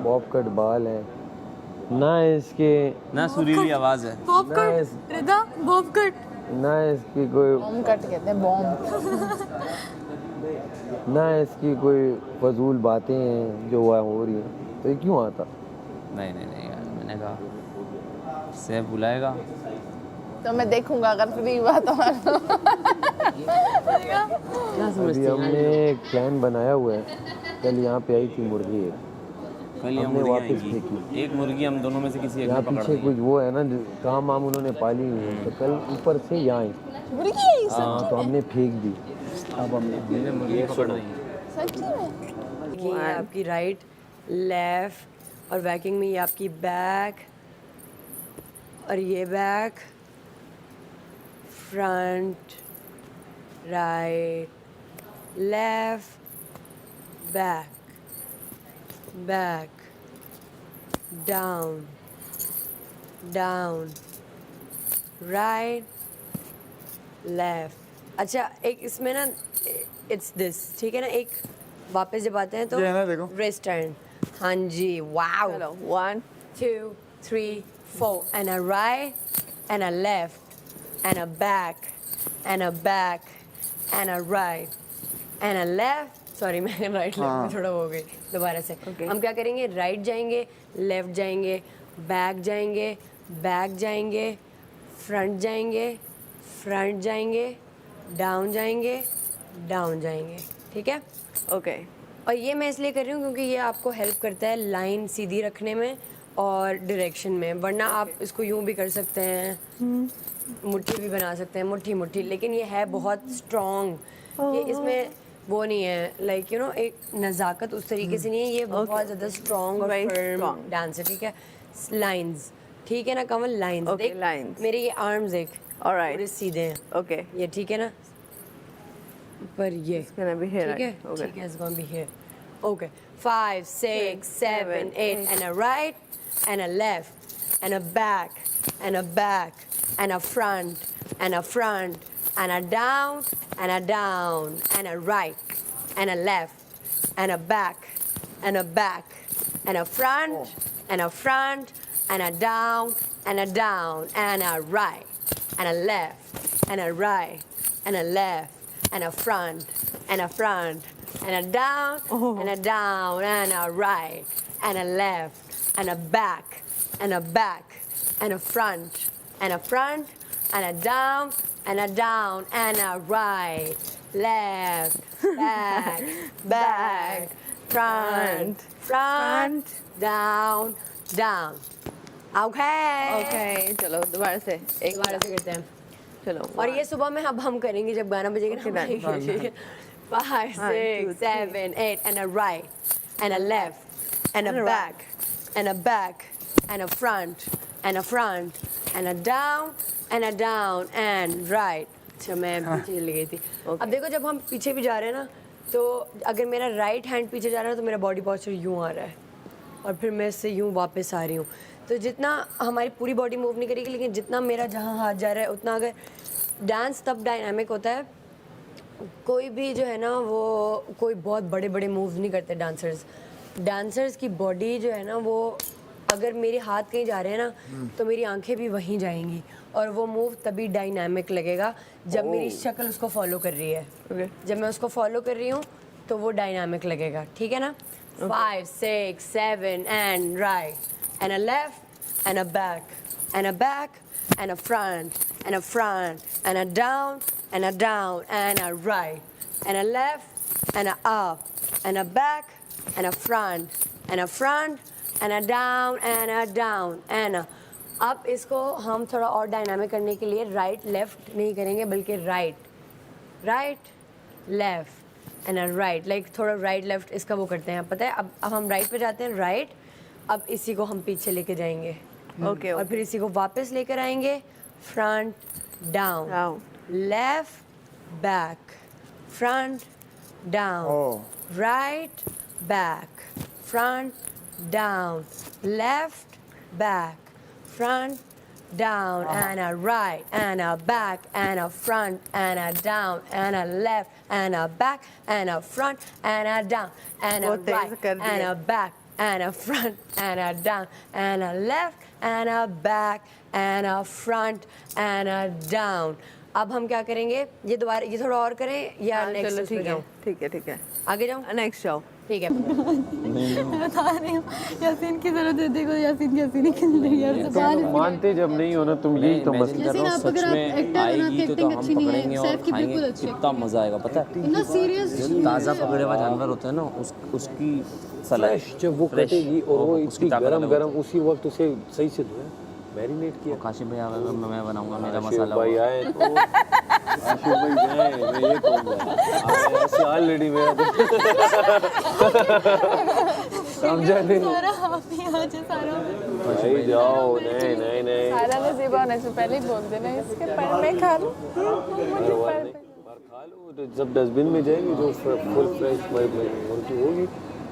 Bob cut बाल है ना इसके, ना सुरीली आवाज है। बॉब ना कट रिदा, बॉब कट। ना इसकी कोई बॉम्ब कट कहते हैं, बॉम्ब। ना इसकी कोई फजूल बातें हैं जो वहाँ हो रही हैं, तो ये क्यों आता? नहीं नहीं नहीं यार, मैंने कहा सैफ बुलाएगा। तो मैं देखूंगा अगर फ्री हुआ तो। क्या अभी हमने एक प्लान बनाया हुआ है, कल यहाँ पे आई थी मुर्गी एक, कल ये हमने मुर्गियाँ वापस आएंगी, फेंकी। एक मुर्गी हम दोनों में से किसी एक यहाँ ने पकड़ पीछे ली। कुछ वो है ना जो काम वाम उन्होंने पाली हुई है, तो कल ऊपर से यहाँ आई, मुर्गी है ये हाँ तो हमने फेंक दी। अब हमने मुर्गी पकड़ रही है। सच्ची में? ये आपकी राइट, लेफ्ट, और वैकिंग में ये आपकी बैक, और ये back, front, right, left, back, back, down, down, right, left. अच्छा एक इसमें ना इट्स दिस, ठीक है ना, एक वापस जब आते हैं तो ये है ना, देखो। Rest turn. हाँ जी, वाओ। चलो 1 2 3 4 and a right and a left and a back and a back and a right and a left। Sorry मैं राइट लेफ्ट में थोड़ा हो गई, दोबारा से। हम क्या करेंगे, राइट जाएंगे, लेफ्ट जाएंगे, बैक जाएंगे, बैक जाएंगे, फ्रंट जाएंगे, फ्रंट जाएंगे, डाउन जाएंगे, डाउन जाएंगे, ठीक है। ओके। और ये मैं इसलिए कर रही हूँ क्योंकि ये आपको हेल्प करता है लाइन सीधी रखने में और डायरेक्शन में, वरना आप इसको यूं भी कर सकते हैं, मुट्ठी भी बना सकते हैं, मुट्ठी मुट्ठी, लेकिन ये है बहुत स्ट्रॉन्ग। ये इसमें वो नहीं है, लाइक यू नो, एक नज़ाकत उस तरीके से नहीं है, ये बहुत ज़्यादा स्ट्रॉन्ग और Very फर्म strong. डांस है, ठीक है। लाइंस, ठीक है ना कमल, लाइंस Okay, देख, lines. मेरे ये आर्म्स देख, Alright. पूरे सीधे हैं, ओके। ये ठीक है ना, पर ये gonna be here, ठीक है, right? Okay. ठीक है, it's gonna be here. Okay, 5 6 7 8 and a right and a left and a back and a back and a front and a front and a down and a down and a right and a left and a back and a back and a front and a front and a down and a down and a right and a left and a right and a left and a front and a front and a down and a down and a right and a left and a back and a back and a front and a front and a down and a down and a right, left, back, back, front, front, down, down. Okay. Okay चलो दोबारा से एक दोबारा से करते हैं। चलो। और ये सुबह में अब हम करेंगे जब गाना बजेगा Okay, ना, done. 5 2, 6 7 8 and a right and a left and a And a back and a back and a front and a front and a down and a down and right। अच्छा मैं पीछे चली गई थी। अब देखो जब हम पीछे भी जा रहे हैं ना, तो अगर मेरा राइट हैंड पीछे जा रहा है तो मेरा बॉडी पॉस्चर यूँ आ रहा है, और फिर मैं इससे यूँ वापस आ रही हूँ, तो जितना हमारी पूरी बॉडी मूव नहीं करेगी, लेकिन जितना मेरा जहाँ हाथ जा रहा है उतना, अगर डांस तब डायनामिक होता है। कोई भी जो है ना वो कोई बहुत बड़े बड़े मूव्स नहीं करते डांसर्स की बॉडी जो है ना, वो अगर मेरे हाथ कहीं जा रहे हैं ना तो मेरी आंखें भी वहीं जाएंगी, और वो मूव तभी डायनामिक लगेगा जब मेरी शक्ल उसको फॉलो कर रही है। Okay. जब मैं उसको फॉलो कर रही हूँ तो वो डायनामिक लगेगा, ठीक है ना। 5 6 7 and right and a left and a back and a back and a front and a front and a down and a down and a right and a left and a up and a back and a front and a front and a down and a down and a। अब इसको हम थोड़ा और dynamic करने के लिए right left नहीं करेंगे, बल्कि right left and right, like थोड़ा राइट लेफ्ट इसका वो करते हैं, पता है। अब हम राइट पे जाते हैं, राइट, अब इसी को हम पीछे लेके जाएंगे, ओके और फिर इसी को वापस लेकर आएंगे, front down, Down. Left back, front down, right back, front down, left back, front, down, and a right, and a back, and a front, and a down, and a left, and a back, and a front, and a down, and a बहुत तेज right, कर दिए। and a back, and a front and a down and a left and a back and a front and a down. अब हम क्या करेंगे, ये दोबारा ये थोड़ा और करें या हाँ, नेक्स्ट चलो उसमें ठीक है जाऊं? ठीक है ठीक है आगे जाऊं? नेक्स्ट जाओ ठीक है. बता रही हूँ यासीन की जरूरत है. देखो यासीन कैसी निकल रही है यार. तुम मानते जब नहीं हो ना तुम, यही तो मसला. यासीन आप अगर आप एक्टर हो ना, आपकी एक्टिंग अच्छी नहीं है. सैफ की बिल्कुल अच्छी. कितना मजा आएगा पता है. इतना सीरियस. जो ताज़ा पकड़े हुआ जानवर होता है ना, उसकी सलाह जब वो कटेगी और वो इतनी गरम उसी वक्त उसे सही से धोया, मैरिनेट किया. काशिफ भाई आएगा, मैं बनाऊंगा मेरा मसाला. भाई आए तो आशिफ भाई जाए, मैं ये कहूँगा ऐसे ऑलरेडी मेरा समझा नहीं. सारा आप ही आ जाए सारा. भाई जाओ. नहीं सारा ने ज़ेबा होने से पहले ही बोल देना इसके पर मैं खा लूँ. खा लो जब डस्टबिन में जाएगी जो फुल फ्रेश मुर्गी होगी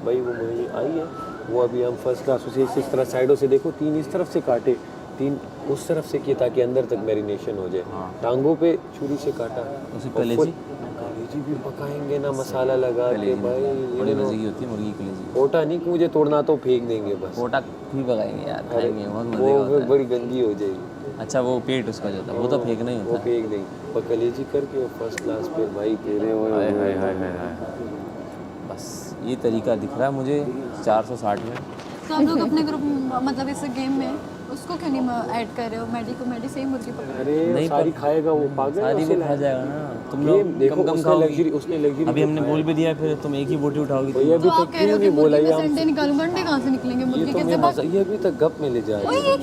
भाई, वो मुर्गी आई है वो अभी हम फर्स्ट क्लास उसे इस तरह साइडों से देखो, 3 इस तरफ से काटे, 3 उस तरफ से किए ताकि अंदर तक मैरिनेशन हो जाए. टांगों पे छुरी से काटा. उसे और कलेजी भी पकाएंगे ना मसाला लगा के भाई. बड़ी मजे की होती है मुर्गी की कलेजी. ओटा नहीं कि मुझे तोड़ना तो फेंक देंगे बस. कोटा भी पकाएंगे यार, खाएंगे बहुत मजे वो का होता है. बड़ी गंदी हो जाएगी. अच्छा वो पेट उसका जो होता है वो तो फेंकना ही वो होता है. फेंक देंगे पर कलेजी करके वो फर्स्ट क्लास पे भाई तेरे हुए. बस ये तरीका दिख रहा है मुझे 460 में. तो हम लोग अपने ग्रुप मतलब इस गेम में उसको क्यों नहीं ऐड कर रहे हो? मैडी को मैडी सही मुर्गी पकड़. अरे नहीं, सारी खाएगा वो पागल. सारी वो खा जाएगा ना. तुम ये लोग देखो कम उसने खाओगी. लग्जरी, उसने लग्जरी. अभी हमने बोल भी दिया, फिर तुम एक ही बोटी उठाओगी. ये अभी तो आप तक कह रहे क्यों हो कि नहीं बोला? मुर्गी ये में संडे निकालूंगा. अंडे कहाँ से निकलेंगे? मुर्गी तो कैसे भाग. ये अभी तक गप में ले जा ओए रही है.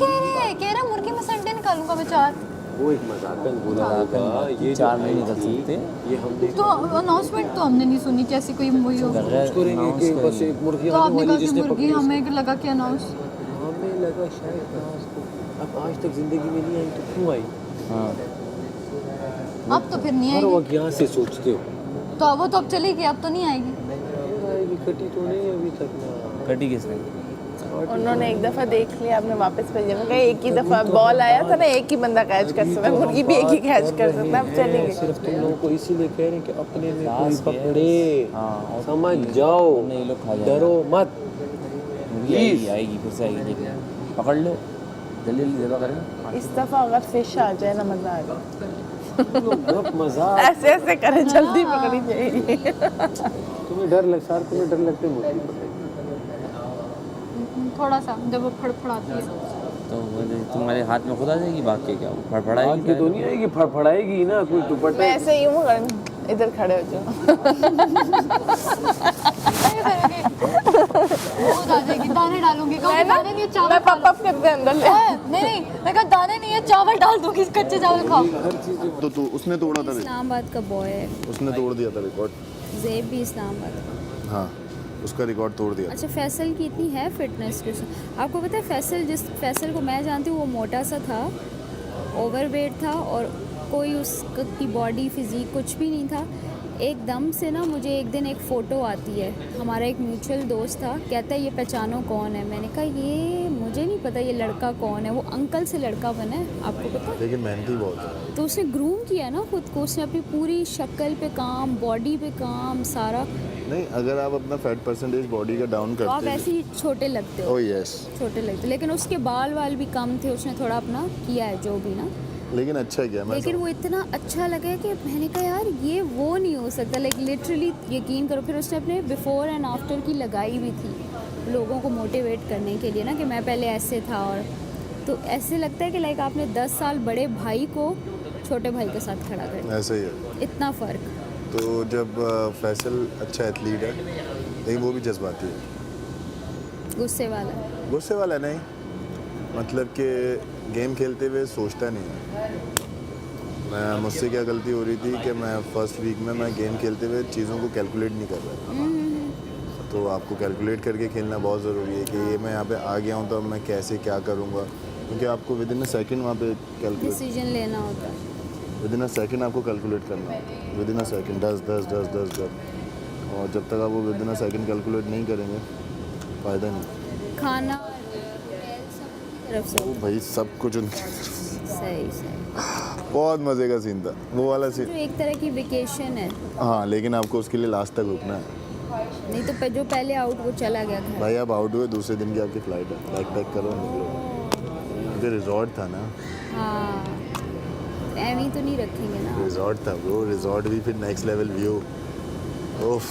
ये कह रहा मुर्गी में संडे निकालूंगा मैं 4. वो एक मजाकन बोला होगा. ये 4 में नहीं कर सकते. ये हमने तो अनाउंसमेंट तो हमने नहीं सुनी कि ऐसी कोई मुर्गी हो. करेंगे कि बस एक मुर्गी तो आपने आने कहा वाली कि जिसने मुर्गी पकड़ी. हमें लगा कि अनाउंस. हमें लगा शायद उसको अब आज तक जिंदगी में नहीं आई तो क्यों आई? हाँ अब तो फिर नहीं हर आएगी. वक्त यहाँ से सोचते हो. तो वो तो अब चलेगी, अब तो नहीं आएगी. आएगी कटी तो नहीं अभी तक ना. कटी किसने? उन्होंने एक दफा देख लिया, आपने वापस भेजा. मैं कहा एक ही दफा बॉल आया था ना, एक ही बंदा कैच कर सकता है, मुर्गी भी एक ही कैच कर सकता है. अब चलेंगे. सिर्फ तुम लोगों को इसीलिए कह रहे हैं कि अपने में कोई पकड़े. हाँ, समझ जाओ, नहीं लोग खा जाएंगे. डरो मत. आएगी फिर से आएगी. देखना पकड़ लो जल्दी जल्दी करें. इस दफा अगर फिश आ जाए ना, मजा आ जाए. मजाक. ऐसे ऐसे करें, जल्दी पकड़ी जाएगी. तुम्हें डर लग सार तुम्हें डर लगता है मुर्गी पकड़ने? थोड़ा सा जब वो फड़फड़ाती है. तो तुम्हारे हाथ में खुद आ जाएगी भाग के. क्या वो आग फड़फड़ाएगी? की तो नहीं आएगी, फड़फड़ाएगी ना. कोई दुपट्टा मैं ऐसे ही हूँ, इधर खड़े हो जाओ. खुद आ जाएगी. दाने डालूंगी. मैं ना, दाने नहीं चावल. मैं पापा के अपने अंदर ले. नहीं मैं कहा दाने नहीं है, चावल डाल दूंगी. कच्चे चावल खाओ. तो उसने तोड़ा था. इस्लामाबाद का बॉय है. उसने तोड़ दिया था रिकॉर्ड. ज़ेब भी इस्लामाबाद का. हाँ उसका रिकॉर्ड तोड़ दिया. अच्छा फैसल की इतनी है फिटनेस के साथ. आपको पता है फैसल को मैं जानती हूँ, वो मोटा सा था, ओवरवेट था और कोई उसकी बॉडी फिजिक कुछ भी नहीं था. एकदम से ना मुझे एक दिन एक फ़ोटो आती है, हमारा एक म्यूचुअल दोस्त था, कहता है ये पहचानो कौन है. मैंने कहा ये मुझे नहीं पता ये लड़का कौन है. वो अंकल से लड़का बना है, आपको पता है. लेकिन मेहनती बहुत है. तो उसने ग्रूम किया ना खुद को. उसने अपनी पूरी शक्ल पे काम, बॉडी पे काम, सारा. नहीं अगर आप अपना फैट परसेंटेज बॉडी का डाउन तो आप करते ऐसे ही छोटे लगते हो. Oh yes. छोटे लगते, लेकिन उसके बाल भी कम थे. उसने थोड़ा अपना किया है जो भी ना, लेकिन अच्छा किया. मैं लेकिन वो इतना अच्छा लगा कि मैंने कहा यार ये वो नहीं हो सकता. लाइक लिटरली यकीन करो. फिर उसने अपने बिफोर एंड आफ्टर की लगाई भी थी लोगों को मोटिवेट करने के लिए ना, कि मैं पहले ऐसे था. और तो ऐसे लगता है कि लाइक आपने 10 साल बड़े भाई को छोटे भाई के साथ खड़ा कर दिया. ऐसे ही है. इतना फ़र्क. तो जब फैसल अच्छा एथलीट है लेकिन वो भी जज्बाती है. गुस्से वाला. गुस्से वाला नहीं, मतलब कि गेम खेलते हुए सोचता नहीं है. मुझसे क्या गलती हो रही थी कि मैं फर्स्ट वीक में मैं गेम खेलते हुए चीज़ों को कैलकुलेट नहीं कर रहा. तो आपको कैलकुलेट करके खेलना बहुत ज़रूरी है कि ये मैं यहाँ पे आ गया हूँ तो अब मैं कैसे क्या करूँगा, क्योंकि आपको विद इन अ सेकेंड वहाँ पे कैलकुलेट डिसीजन लेना होता है. विद इन अ सेकेंड आपको कैलकुलेट करना है. With in a second 10. और जब तक आप वो with in a second calculate नहीं करेंगे फ़ायदा नहीं. खाना तरफ से वो भाई सब कुछ उनकी सही. बहुत मज़े का सीन था वो वाला सीन. जो एक तरह की वेकेशन है. हाँ लेकिन आपको उसके लिए लास्ट तक रुकना है. नहीं तो जो पहले आउट वो चला गया घर। भाई आप आउट हुए, दूसरे दिन की आपकी फ्लाइट है, बैग पैक करो निकलो। क्योंकि रिजॉर्ट था ना, हाँ एवी तो नहीं रखेंगे ना। रिजॉर्ट था वो, रिजॉर्ट भी फिर नेक्स्ट लेवल व्यू। ओफ,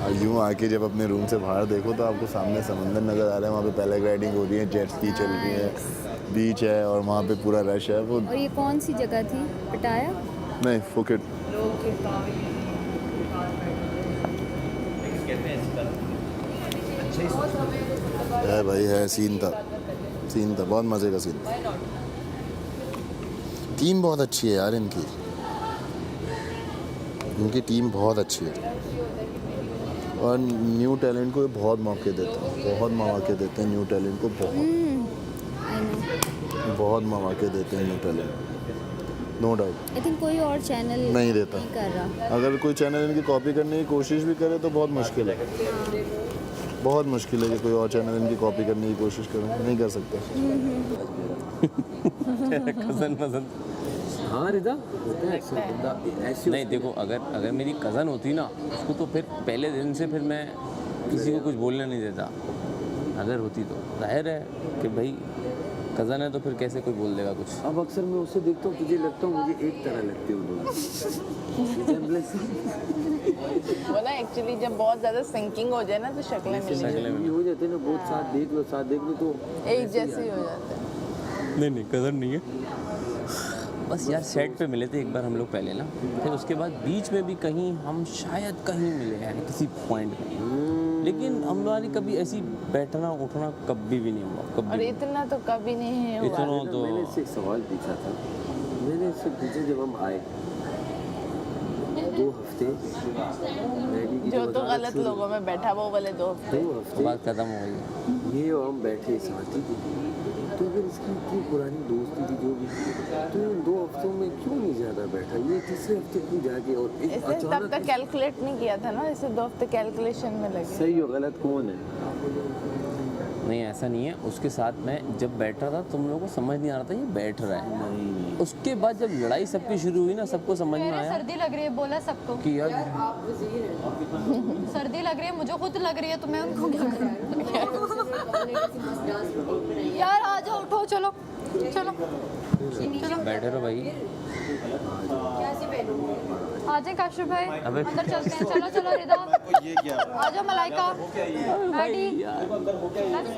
और यूँ आके जब अपने रूम से बाहर देखो तो आपको सामने समंदर नज़र आ रहा है, वहाँ पे पैराग्लाइडिंग हो रही है, जेट स्की चल रही है, बीच है और वहाँ पे पूरा रश है वो। और ये कौन सी जगह थी, पटाया? नहीं, फुकेट। है भाई, है, सीन था, बहुत मज़े का सीन था। टीम बहुत अच्छी है यार इनकी टीम बहुत अच्छी है और न्यू टैलेंट को बहुत मौके देते हैं न्यू टैलेंट को, बहुत मौके देते हैं new talent, no doubt. I think कोई और चैनल नहीं देता, नहीं कर रहा। अगर कोई चैनल इनकी कॉपी करने की कोशिश भी करे तो बहुत मुश्किल है, बहुत मुश्किल है कि कोई और चैनल इनकी कॉपी करने की कोशिश करे, नहीं कर सकते। कज़न पसंद। हाँ रिदा, होता है अक्सर बंदा ऐसे। नहीं देखो, अगर मेरी कज़न होती ना, उसको तो फिर पहले दिन से फिर मैं किसी को कुछ बोलने नहीं देता। अगर होती तो जाहिर है कि भाई कज़न है तो फिर कैसे कोई बोल देगा कुछ। अब अक्सर मैं उसे देखता हूँ, तुझे लगता हूँ मुझे एक तरह लगते हो दोनों। वो ना एक्चुअली जब बहुत ज़्यादा सिंकिंग हो जाए ना तो शक्लें मिलेंगी, हो जाते हैं ना, बहुत साथ देख लो तो एक जैसे ही हो जाते हैं। नहीं कज़न नहीं है, बस यार सेट पे मिले थे एक बार हम लोग पहले ना, फिर उसके बाद बीच में भी कहीं हम शायद कहीं मिले हैं किसी पॉइंट पे, लेकिन हमारी कभी ऐसी बैठना उठना कभी भी नहीं हुआ, और कभी। इतना तो कभी नहीं हुआ। इतना तो मैंने इससे एक सवाल पूछा था, मैंने इससे पूछा जब हम आए 2 हफ्ते मैगी की जो तो वजारत गलत शुरू- लोगों में बैठा वो वाले 2 हफ्ते। 2 हफ्ते बात खत्म हो गई। ये और हम बैठे साथ ही थे, तो अगर इसकी इतनी पुरानी दोस्ती थी जो भी, तो इन 2 हफ्तों में क्यों नहीं ज़्यादा बैठा? ये तीसरे हफ्ते क्यों जाके और एक इसने तब अचानक तक कैलकुलेट नहीं किया था ना, इसे 2 हफ्ते कैलकुलेशन में लगे। सही और गलत कौन है? नहीं ऐसा नहीं है, उसके साथ मैं जब बैठ रहा था तुम लोगों को समझ नहीं आ रहा था ये बैठ रहा है। नहीं उसके बाद जब लड़ाई सबकी शुरू हुई ना, सबको समझ में आया सर्दी लग रही है, बोला सबको कि यार सर्दी लग रही है, मुझे खुद लग रही है, तो मैं उनको क्या करूं? यार आ जाओ, उठो, चलो बैठे रहो भाई। आ जाए काशिफ भाई, अबे। अंदर चलते हैं। चलो रिदा, आ जाओ मलाइका, मैडी,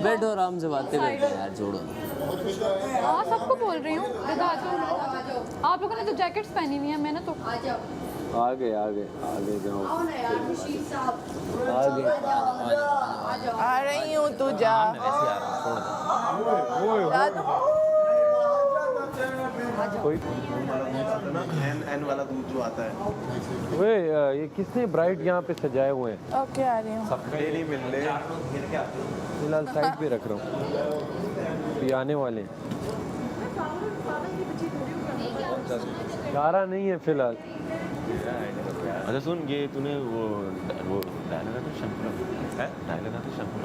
बैठो आराम से बातें करते हैं यार, छोड़ो। हाँ सबको बोल रही हूँ, रिदा आ जाओ। आप लोगों ने तो जैकेट्स पहनी हुई है, मैंने तो आगे जाओ, आ रही हूँ, तू जा। एन वाला दूध जो आता है। वे ये किसने ब्राइट यहाँ पे सजाए हुए हैं? ओके आ रही हूँ। ये नहीं मिल रहे। फिलहाल साइड पे रख रहा हूँ, ये आने वाले हैं। गारा नहीं है फिलहाल। अच्छा सुन, ये तूने वो डायल लगा था शैम्पू है, डायल लगा था शैम्पू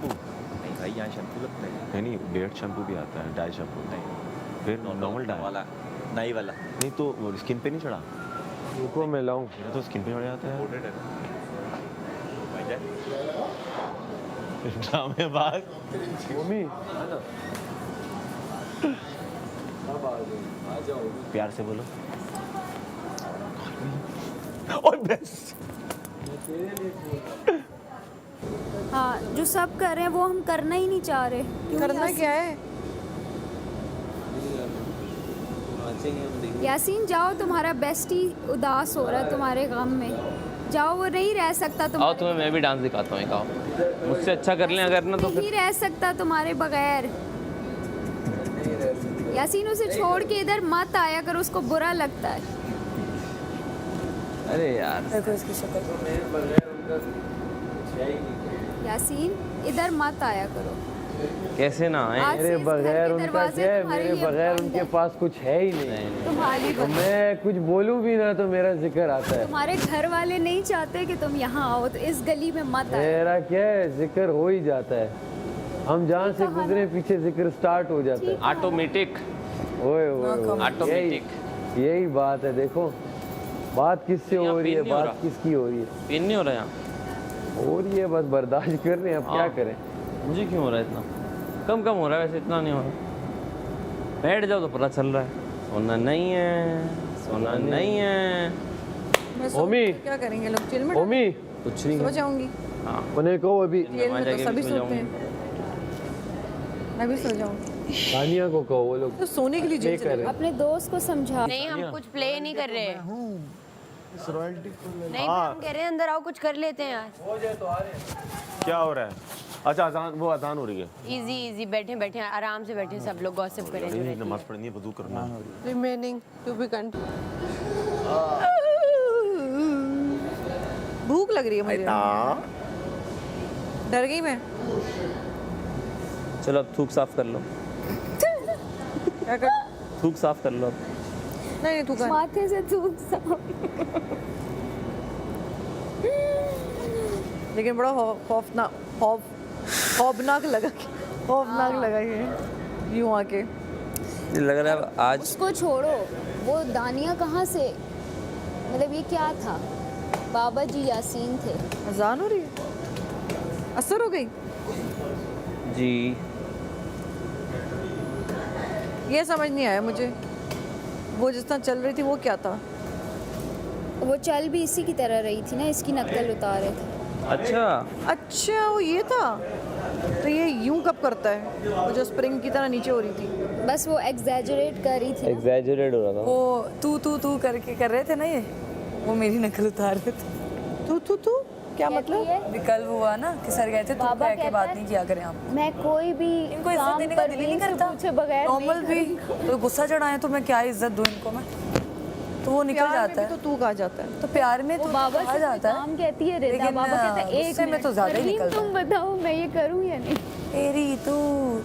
नहीं भाई, यहाँ शैम्पू लगता है। नहीं बेड शैम्पू भी आता है, डाई शैम्पू नहीं, फिर नॉर्मल डाई वाला, नई वाला नहीं तो स्किन पे नहीं चढ़ा। रुको मैं लाऊं। मेरा तो स्किन पे चढ़ जाता है। ड्रामेबाज मम्मी प्यार से बोलो। और बेस्ट हाँ, जो सब कर रहे हैं वो हम करना ही नहीं चाह रहे। क्यों करना क्या है? यासीन जाओ, तुम्हारा बेस्टी उदास हो रहा है तुम्हारे गम में, जाओ, वो नहीं रह सकता तुम। आओ तुम्हें मैं भी डांस दिखाता हूँ, एक आओ। मुझसे अच्छा कर लें अगर ना तो नहीं रह सकता तुम्हारे बगैर। यासीन उसे छोड़ के इधर मत आया कर, उसको बुरा लगता है। अरे यार यासीन इधर मत आया करो। कैसे ना आए? आज से मेरे इस घर बगैर के उनका दरवाजे क्या है, तुम्हारे मेरे लिए बगैर बंद उनके है। पास कुछ है ही नहीं। तुम्हारी तो मैं कुछ बोलूं भी ना तो मेरा जिक्र आता है। तुम्हारे घर वाले नहीं चाहते कि तुम यहाँ आओ, तो इस गली में मत आए। मेरा क्या है, जिक्र हो ही जाता है। हम जहाँ से गुजरे पीछे जिक्र स्टार्ट हो जाता है। ऑटोमेटिक। ओए ओए ओए, ऑटोमेटिक। यही बात है। देखो बात किससे यहाँ हो रही है, पेन नहीं हो बात रहा। किसकी हो रही है? पेन नहीं हो रहा यहाँ? हो रही है, बस बर्दाश्त कर रहे हैं, अब क्या हाँ। करें। मुझे क्यों हो रहा है इतना? कम कम हो रहा है वैसे, इतना नहीं हो रहा। बैठ जाओ तो पता चल रहा है। सोना नहीं है, सोना नहीं है। ओमी, क्या करेंगे लोग, जेल में ओमी, कुछ नहीं सो जाऊंगी। हाँ, उन्हें कहो अभी, जेल वहाँ में तो जाके सभी सो सोते जाऊंगी। हैं, मैं भी सो जाऊंगी। तानिया को कहो, वो लोग तो सोने के लिए प्ले जेल कर चले रहे हैं। अपने दोस्त को समझा। नहीं हम कुछ प्ले नहीं कर रहे हैं। नहीं हाँ। हम कह रहे हैं अंदर आओ कुछ कर लेते हैं यार। क्या हो रहा है? अच्छा अजान, वो अजान हो रही है। इजी इजी बैठे बैठे आराम से बैठे सब लोग गॉसिप अरे करेंगे। नमाज पढ़नी है, वजू करना है। रिमेनिंग टू बी भूख लग रही है मुझे, डर गई मैं। चलो अब थूक साफ कर लो। क्या कर? थूक साफ कर लो अब। नहीं तू कर। माथे से थूक साफ। लेकिन बड़ा खौफनाक लगा ये यूं आके। लग रहा है आज उसको छोड़ो, वो दानिया कहाँ से, मतलब ये क्या था? बाबा जी यासीन थे। अजान हो रही है, असर हो गई। जी ये समझ नहीं आया मुझे, वो जिस तरह चल रही थी वो क्या था? वो चल भी इसी की तरह रही थी ना, इसकी नकल उतारे थे। अच्छा, अच्छा वो ये था, तो ये यूं कब करता है? वो जो स्प्रिंग की तरह नीचे हो रही थी। बस वो एग्जैजरेट कर रही थी ना। एग्जैजरेट हो रहा था। वो तू करके कर रहे थे ना, ये वो मेरी नकल उतार रहे थे। तू क्या मतलब? कल हुआ ना कि सर गए थे, तो बाबा कह के कहता बात है, नहीं किया करें आप। मैं कोई भी इनको इज्जत काम देने का दिल ही नहीं परवीन से करता। पूछे बगैर नॉर्मल नहीं भी करूँगी। तो गुस्सा चढ़ाए तो मैं क्या इज्जत दूं इनको मैं, तो वो निकल प्यार में जाता भी है। तो तू कहा जाता है। तो प्यार में वो तो बाबा कहा से जाता है। काम कहती है रिदा, लेकिन, बाबा कहता है एक गुस्से में मिनट, तो ज़्यादा ही परवीन, निकलता तुम बताओ मैं ये करूँ या नहीं? तेरी तू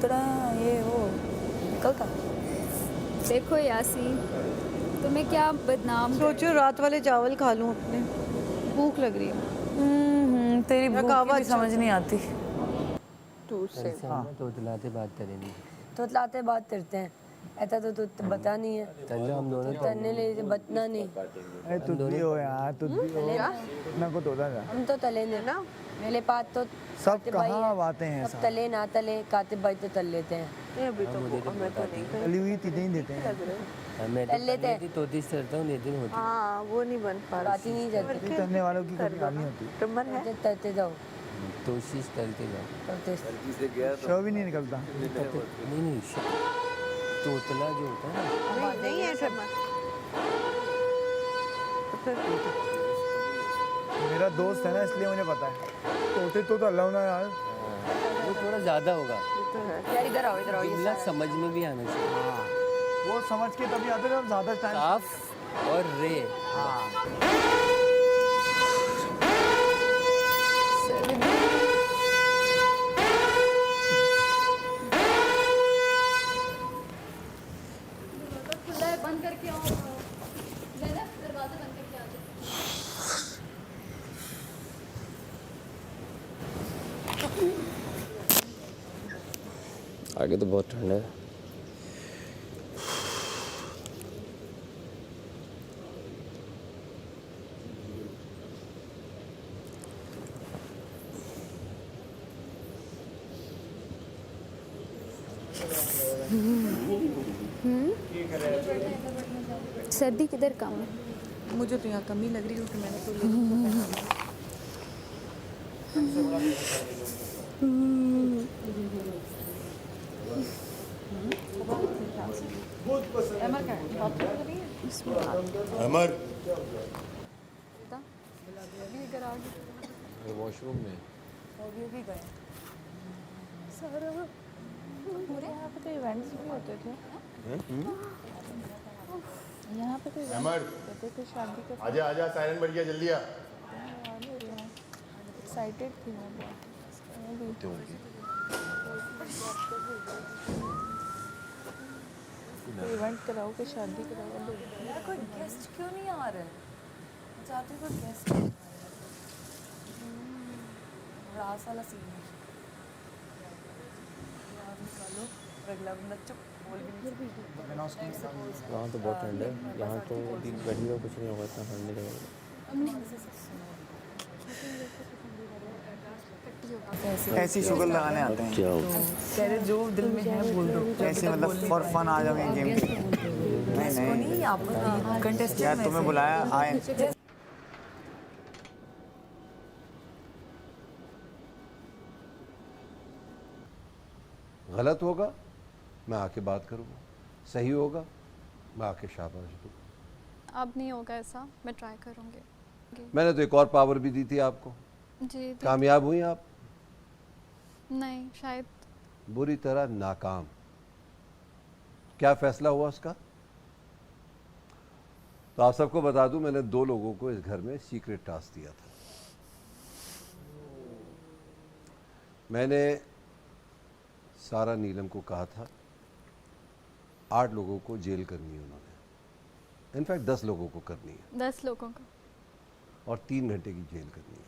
तेरा ये वो निकलता। देखो यासीन, तुम्हें क्या बदनाम कर- सोचो रात वाले चावल खा लूं अपने, भूख लग रही है। तेरी या भूख कहावत की भी समझ नहीं आती। तोतलाते बात करेंगे। तो लाते बात करते हैं, ऐसा तो तू बता नहीं है। चलो हम दोनों तलने ले बतना नहीं। तुझ भी हो यार, तुझ भी हो। मैं को तोता था। हम तो तले ने ना, मेरे पास तो सब कातिब भाई कहाँ है। बातें हैं अब सब। तले ना तले कातिब भाई तो तल लेते हैं। तली हुई चीजें ही देते हैं। तल लेते हैं। तोती करता हूँ, लेकिन होती हाँ वो नहीं बन पा बात ही नहीं जाती। करने वालों की कभी हाल नहीं होती। मुझे तलते जाओ, कोशिश करते जाओ। तलते शव भी नहीं निकलता। नहीं तोतला जो होता है ना, नहीं है मेरा दोस्त है ना, इसलिए मुझे पता है। तोते तो अल्लाह ना यार। वो थोड़ा ज़्यादा होगा। यार इधर आओ इधर आओ। ये जुमला समझ में भी आना चाहिए। वो समझ के तभी आते जब ज्यादा टाइम। काफ और रे। बंद करके आओ, दरवाजा बंद करके आ जाओ। आगे तो बहुत ठंडा है। सर्दी किधर कम है? मुझे तो यहाँ कमी लग रही है, क्योंकि मैंने तो अमर वॉशरूम में यहाँ पे तो इवेंट्स भी होते थे। यहाँ पे तो अमर होते थे शादी के। आजा आजा, सायरन बढ़ गया, जल्दी आ। एक्साइटेड थी मैं बहुत। इवेंट कराओ कि शादी कराओ। मेरा कोई गेस्ट क्यों नहीं आ रहा है? चाहती हूँ कोई गेस्ट रास वाला सीन है। निकालो, अगला बंदा चुप वहाँ तो बहुत ठंड है, यहाँ तो गर्मी में कुछ नहीं होगा, इतना ठंड नहीं लगेगा। ऐसी शुगर लगाने आते हैं कह रहे जो दिल में है बोल दो, ऐसे मतलब फॉर फन आ जाओगे गेम नहीं आप कंटेस्टेंट यार तुम्हें बुलाया आए। गलत होगा मैं आके बात करूँगा, सही होगा मैं आके शाबाश दूँगा। अब नहीं होगा ऐसा, मैं ट्राई करूँगी। मैंने तो एक और पावर भी दी थी आपको, जी कामयाब हुई आप? नहीं, शायद। बुरी तरह नाकाम। क्या फैसला हुआ उसका? तो आप सबको बता दूं, मैंने 2 लोगों को इस घर में सीक्रेट टास्क दिया था। मैंने सारा नीलम को कहा था 8 लोगों को जेल करनी है उन्होंने, इनफैक्ट 10 लोगों को करनी है, 10 लोगों का, और 3 घंटे की जेल करनी है।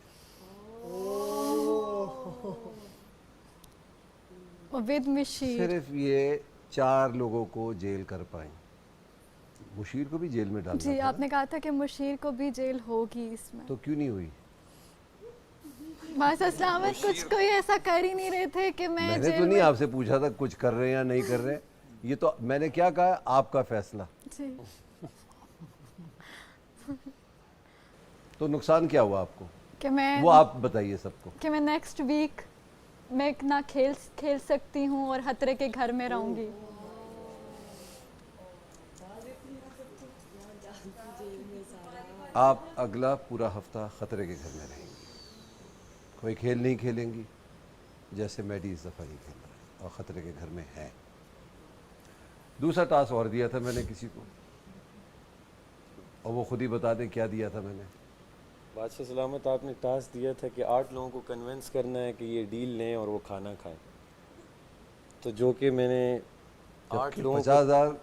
विद मुशीर। सिर्फ ये 4 लोगों को जेल कर पाए। मुशीर को भी जेल में डालना जी था। आपने कहा था कि मुशीर को भी जेल होगी इसमें, तो क्यों नहीं हुई? बस सलामत कुछ कोई ऐसा कर ही नहीं रहे थे कि मैंने जेल तो नहीं में... आपसे पूछा था कुछ कर रहे हैं या नहीं कर रहे, ये तो मैंने क्या कहा, आपका फैसला। जी तो नुकसान क्या हुआ आपको कि मैं वो आप बताइए सबको। कि मैं नेक्स्ट वीक मैं ना खेल सकती हूँ और खतरे के घर में रहूंगी। आप अगला पूरा हफ्ता खतरे के घर में रहेंगी, कोई खेल नहीं खेलेंगी, जैसे मैडी इस दफ़ा नहीं खेल रहा है और ख़तरे के घर में है। दूसरा टास्क और दिया था मैंने किसी को, और वो खुद ही बता दें क्या दिया था मैंने। बादशाह सलामत, आपने टास्क दिया था कि 8 लोगों को कन्विंस करना है कि ये डील लें और वो खाना खाएं, तो जो कि मैंने 8 लोगों 50,000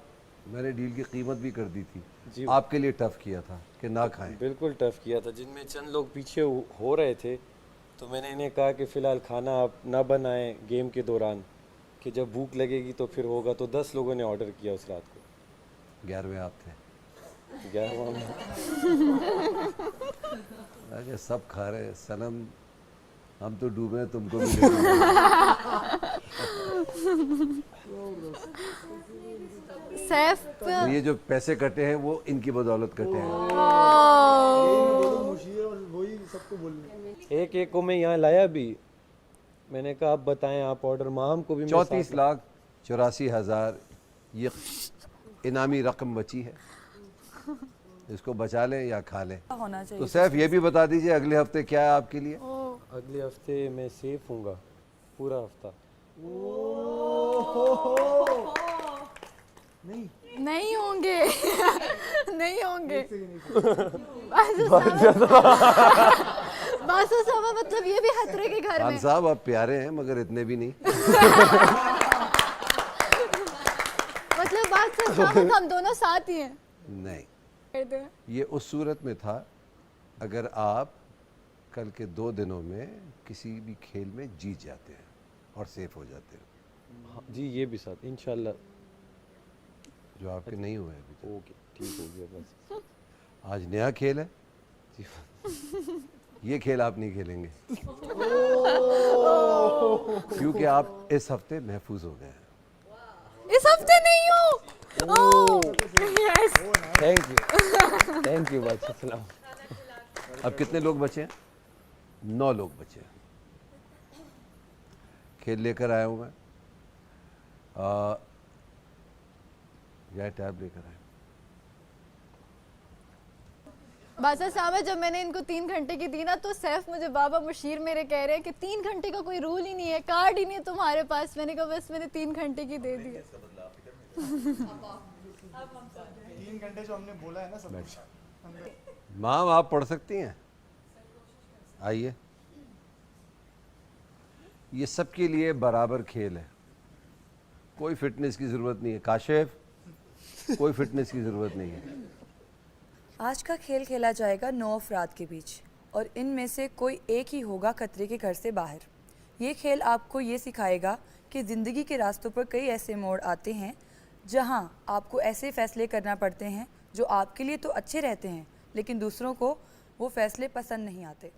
मैंने डील की कीमत भी कर दी थी जी, आपके लिए टफ किया था कि ना खाएं। बिल्कुल टफ किया था, जिनमें चंद लोग पीछे हो रहे थे, तो मैंने इन्हें कहा कि फ़िलहाल खाना आप ना बनाएं गेम के दौरान, कि जब भूख लगेगी तो फिर होगा। तो 10 लोगों ने ऑर्डर किया उस रात को। 11वें आप थे। 11वां में अरे सब खा रहे हैं सनम, हम तो डूबे तुमको भी सैफ तो ये जो पैसे कटे हैं वो इनकी बदौलत कटे हैं। एक को मैं यहाँ लाया भी, मैंने कहा आप बताएं, आप ऑर्डर माम को भी 34,84,000 ये इनामी रकम बची है, इसको बचा लें या खा लें। होना चाहिए। तो सैफ ये भी बता दीजिए अगले हफ्ते क्या है आपके लिए? अगले हफ्ते मैं सेफ हूँगा पूरा हफ्ता। नहीं होंगे नहीं होंगे बस सब मतलब ये भी खतरे के घर खान में। साहब आप प्यारे हैं मगर इतने भी नहीं। मतलब बात सच, हम दोनों साथ ही हैं। नहीं, ये उस सूरत में था अगर आप कल के 2 दिनों में किसी भी खेल में जीत जाते हैं और सेफ हो जाते हैं। हाँ, जी ये भी साथ इंशाल्लाह, जो आपके नहीं हुए अभी तक। ओके ठीक हो गया बस। आज नया खेल है, ये खेल आप नहीं खेलेंगे क्योंकि आप इस हफ्ते महफूज हो गए हैं। इस हफ्ते नहीं हो। थैंक यू बादशाह सलाम। अब कितने लोग बचे हैं? 9 लोग बचे हैं। खेल लेकर आया हूँ मैं, यह टैब लेकर आया। बादशाह साहब, जब मैंने इनको 3 घंटे की दी ना, तो सैफ मुझे बाबा मुशीर मेरे कह रहे हैं कि 3 घंटे का कोई रूल ही नहीं है, कार्ड ही नहीं है तुम्हारे पास। मैंने कहा बस मैंने 3 घंटे की दे दी। 3 घंटे जो हमने बोला है ना सब कुछ। माम आप पढ़ सकती हैं, आइए। ये सबके लिए बराबर खेल है, कोई फिटनेस की ज़रूरत नहीं है। काशिफ, कोई फिटनेस की ज़रूरत नहीं है। आज का खेल खेला जाएगा 9 अफराद के बीच, और इनमें से कोई एक ही होगा खतरे के घर से बाहर। ये खेल आपको ये सिखाएगा कि ज़िंदगी के रास्तों पर कई ऐसे मोड़ आते हैं जहां आपको ऐसे फैसले करना पड़ते हैं जो आपके लिए तो अच्छे रहते हैं लेकिन दूसरों को वो फैसले पसंद नहीं आते।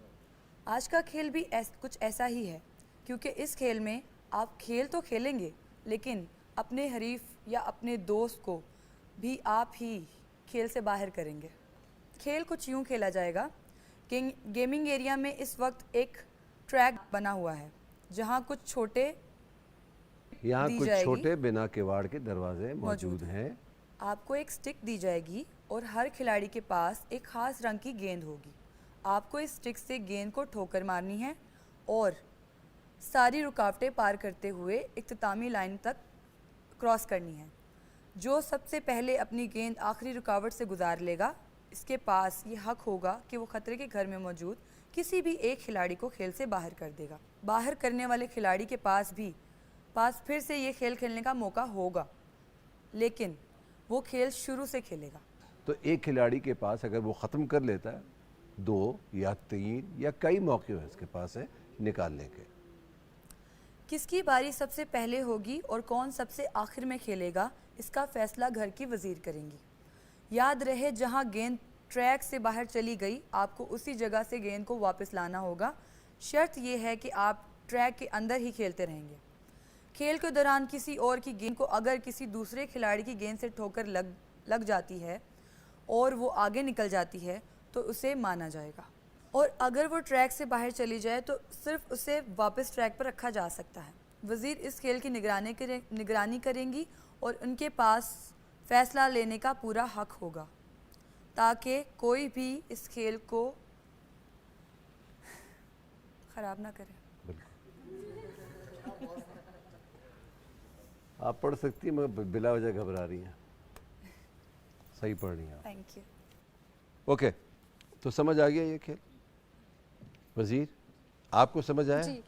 आज का खेल भी कुछ ऐसा ही है, क्योंकि इस खेल में आप खेल तो खेलेंगे लेकिन अपने हरीफ या अपने दोस्त को भी आप ही खेल से बाहर करेंगे। खेल कुछ यूँ खेला जाएगा। गेमिंग एरिया में इस वक्त एक ट्रैक बना हुआ है जहाँ कुछ छोटे यहाँ दी कुछ जाएगी। छोटे बिना किवाड़ के दरवाजे मौजूद हैं। आपको एक स्टिक दी जाएगी और हर खिलाड़ी के पास एक खास रंग की गेंद होगी। आपको इस स्टिक से गेंद को ठोकर मारनी है और सारी रुकावटें पार करते हुए इख्तितामी लाइन तक क्रॉस करनी है। जो सबसे पहले अपनी गेंद आखिरी रुकावट से गुजार लेगा, इसके पास ये हक होगा कि वो खतरे के घर में मौजूद किसी भी एक खिलाड़ी को खेल से बाहर कर देगा। बाहर करने वाले खिलाड़ी के पास फिर से ये खेल खेलने का मौका होगा, लेकिन वो खेल शुरू से खेलेगा। तो एक खिलाड़ी के पास अगर वो ख़त्म कर लेता है 2 या 3 या कई मौके हैं इसके पास है निकालने के। किसकी बारी सबसे पहले होगी और कौन सबसे आखिर में खेलेगा, इसका फैसला घर की वज़ीर करेंगी। याद रहे, जहां गेंद ट्रैक से बाहर चली गई, आपको उसी जगह से गेंद को वापस लाना होगा। शर्त यह है कि आप ट्रैक के अंदर ही खेलते रहेंगे। खेल के दौरान किसी और की गेंद को अगर किसी दूसरे खिलाड़ी की गेंद से ठोकर लग जाती है और वो आगे निकल जाती है तो उसे माना जाएगा, और अगर वो ट्रैक से बाहर चली जाए तो सिर्फ उसे वापस ट्रैक पर रखा जा सकता है। वज़ीर इस खेल की निगरानी करेंगी और उनके पास फ़ैसला लेने का पूरा हक होगा ताकि कोई भी इस खेल को ख़राब ना करे। आप पढ़ सकती हैं, मगर बिला वजह घबरा रही हैं। सही पढ़ रही हैं आप। Thank you. ओके, तो समझ आ गया ये खेल? वज़ीर, आपको समझ आया? जी।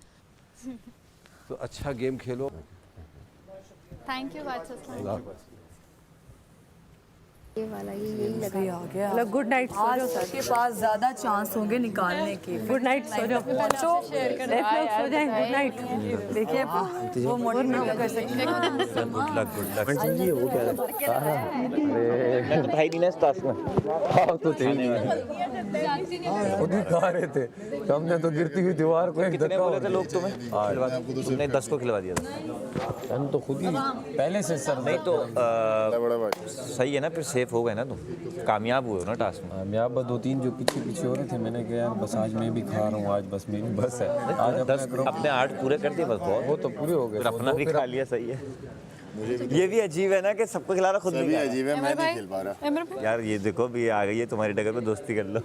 तो अच्छा गेम खेलो। थैंक यू बादशाह साहब। अल्लाह हाफ़िज़। ये वाला यही लगा आ गया। मतलब गुड नाइट, सो आज जाओ सर। के पास ज़्यादा चांस होंगे निकालने के। गुड नाइट, सो जाओ बच्चों, लेफ्ट लोग सो जाएं। Good night. देखिए वो मोटिवेट कर सकते हैं। Good luck good luck. जी वो क्या है? मैं तो भाई नहीं ना इस टास्क में। तो थे खुद ही खा रहे थे, हमने तो गिरती हुई दीवार को एक कितने धक्का बोले थे लोग तुम्हें? तुमने 10 को खिलवा दिया था। हम तो खुद ही पहले से सर नहीं तो सही है ना, फिर सेफ हो गए ना तुम, कामयाब हुए हो ना टास्क में। कामयाब 2-3 जो पीछे पीछे हो रहे थे, मैंने कहा यार बस आज मैं भी खा रहा हूँ, आज बस मेरी बस है, आज 10 अपने 8 पूरे कर दिए बस, बहुत। वो तो पूरे हो गए, फिर अपना भी खा लिया, सही है। ये भी अजीब है ना कि सबको खिला रहा, खुद नहीं खा रहा। अजीब है, मैं नहीं खेल पा रहा। यार ये देखो भी आ गई है तुम्हारी डगर पे, दोस्ती कर लो।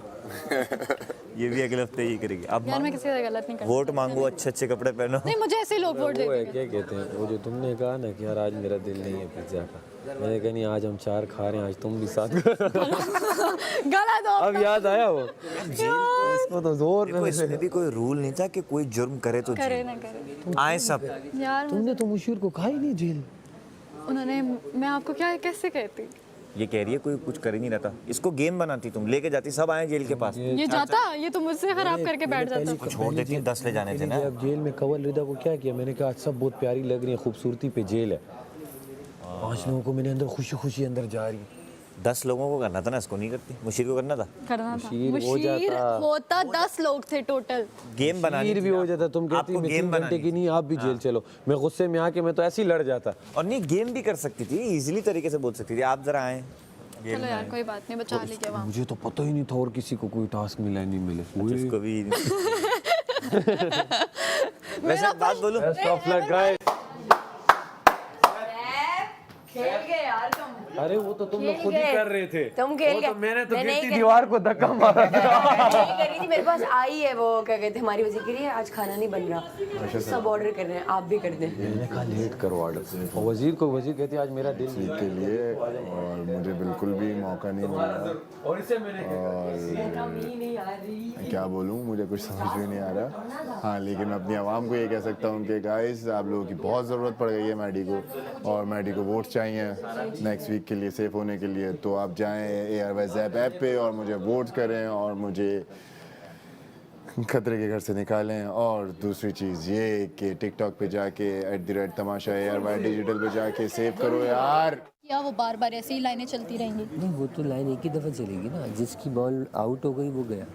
ये भी अगले हफ्ते ही करेगी। अब यार मैं किसी से गलत नहीं करती। वोट मांगो, अच्छे अच्छे कपड़े पहनो। नहीं, मुझे ऐसे लोग वोट वो है देते क्या कहते हैं, वो जो तुमने कहा ना कि यार आज मेरा दिल नहीं है पिज्जा का, मैंने कहा नहीं आज हम 4 खा रहे हैं, आज तुम भी साथ गलत हो। अब याद आया वो इसको तो जोर देखो, इसमें भी कोई रूल नहीं था कि कोई जुर्म करे तो करे जेल। ना करे आए सब। यार तुमने तो मुशीर को कहा ही नहीं जेल। उन्होंने, मैं आपको क्या कैसे कहती, ये कह रही है कोई कुछ कर ही नहीं रहता, इसको गेम बनाती, तुम लेके जाती, सब आए जेल के पास। ये जाता, ये तो मुझसे खराब करके बैठ जाता। छोड़ देती है, 10 ले जाने थे ना। अब जेल में कंवल रिदा को क्या किया, मैंने कहा आज सब बहुत प्यारी लग रही है, खूबसूरती पे जेल है। 5 लोगों को मैंने अंदर खुशी खुशी अंदर जा रही है। 10 लोगों को करना था ना, इसको नहीं करती, मुशीर को करना था। करना था, मुशीर हो मुशीर जाता। होता 10 लोग थे टोटल। गेम बनानी भी हो जाता, तुम कहती मैं 3 घंटे की नहीं, आप भी जेल चलो, मैं गुस्से में आके मैं तो ऐसे ही लड़ जाता। और नहीं, गेम भी कर सकती थी, इजीली तरीके से बोल सकती थी, आप जरा आए। चलो यार कोई बात नहीं, बचा लेंगे वहाँ। मुझे तो पता ही नहीं था और किसी को कोई टास्क मिला नहीं मिले। उसको भी वैसे एक बात बोलूं, बेस्ट ऑफ लक गाइस। खेल गए यार तुम। अरे वो तो तुम लोग खुद ही कर रहे थे। तुम खेल वो गए। तो मैंने तो मैं नहीं गिरती कर- दीवार को धक्का मारा था। नहीं कर रही थी, मेरे पास आई है वो क्या कहते हैं हमारी वज़ीर के लिए आज खाना नहीं बन रहा, सब ऑर्डर कर रहे हैं, आप भी कर दें। मैंने कहा लेट करो ऑर्डर, और वज़ीर कहती है आज मेरा दिल नहीं के लिए, और मुझे बिल्कुल भी मौका नहीं मिला। और इससे मैंने और क्या बोलूँ, मुझे कुछ समझ में नहीं आ रहा। हाँ, लेकिन मैं अपनी आवाम को ये कह सकता हूँ कि गाइस आप लोगों की बहुत ज़रूरत पड़ गई है मैडी को, और मैडी को वोट चाहिए नेक्स्ट वीक के लिए सेफ होने के लिए। तो आप जाएं एयरवेज ऐप पे और मुझे वोट करें और मुझे खतरे के घर से निकालें। और दूसरी चीज़ ये कि टिकटॉक पे जाके @तमाशा ARY डिजिटल पे जाके सेव करो यार। या वो बार बार ऐसे ही लाइनें चलती रहेंगी? नहीं, वो तो लाइन एक ही दफ़ा चलेगी ना। जिसकी बॉल आउट हो गई वो गया।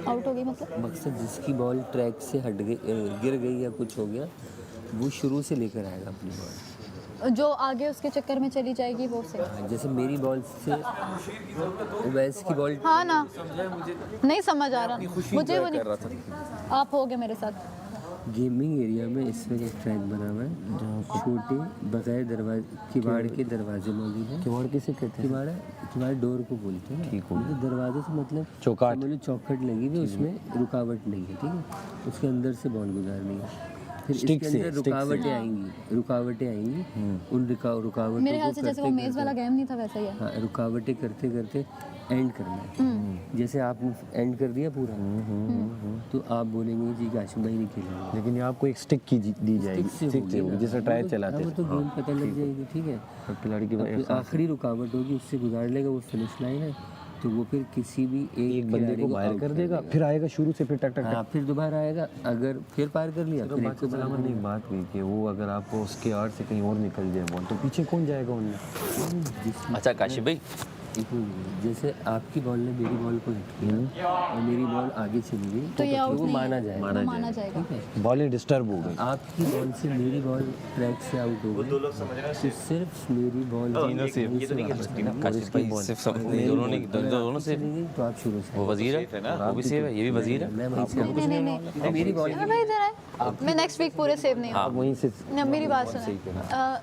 आउट हो गई मतलब? मकसद जिसकी बॉल ट्रैक से हट गई, गिर गई या कुछ हो गया, वो शुरू से लेकर आएगा अपनी बॉल। जो आगे उसके चक्कर में चली जाएगी वो से। जैसे मेरी बॉल से वैस की बॉल। हाँ ना, नहीं समझ आ रहा मुझे वो नहीं। आप हो गए मेरे साथ। गेमिंग एरिया में इस वक्त एक ट्रैक बना हुआ है जहाँ छोटे बगैर दरवाजे किवाड़ के दरवाजे मौजूद हैं। किवाड़ किसे कहते हैं? किवाड़ डोर को बोलते हैं। ठीक हो, दरवाजे से मतलब चौकाट, मतलब चौखट लगी हुई, उसमें रुकावट नहीं है, ठीक है, उसके अंदर से बॉल गुजारनी है। फिर इसके अंदर रुकावटें आएंगी, उन रुकावटों मेरे ख्याल से जैसे वो मेज़ वाला गेम नहीं था वैसा ही है। हाँ, रुकावटें करते करते एंड करना है। जैसे आपने एंड कर दिया पूरा, तो आप बोलेंगे जी काशिम भाई नहीं खेलेंगे, लेकिन ये आपको एक स्टिक की दी जाएगी, स्टिक चाहिए जैसे ट्रायल चलाते हैं, तो गेम पता लग जाएगी, ठीक है। खिलाड़ी की आखिरी रुकावट होगी, उससे गुजार लेगा, वो फिनिश लाइन है, तो वो फिर किसी भी एक बंदे को बाहर कर देगा, फिर आएगा शुरू से, फिर टक टक हाँ, फिर दोबारा आएगा, अगर फिर पार कर लिया तो बात ने एक बात हुई कि वो अगर आपको उसके आड़ से कहीं और निकल जाए बॉल, तो पीछे कौन जाएगा उनमें? अच्छा काशिफ भाई, जैसे आपकी बॉल ने मेरी बॉल को हिट किया और मेरी बॉल आगे चली गई, तो ये वो माना जाएगा, ठीक है। बॉल डिस्टर्ब हो गई, आपकी बॉल से मेरी बॉल ट्रैक से आउट हो गई, तो सिर्फ मेरी बॉल काशिफ भाई सिर्फ दोनों से, तो आप शुरू से वो वजीर है ना, वो भी सेव है, ये भी वजीर है। मैं वहीं से नहीं मेरी बॉल भाई इधर है, मैं नेक्स्ट वीक पूरे सेव नहीं आप वहीं से मेरी बात सुनो।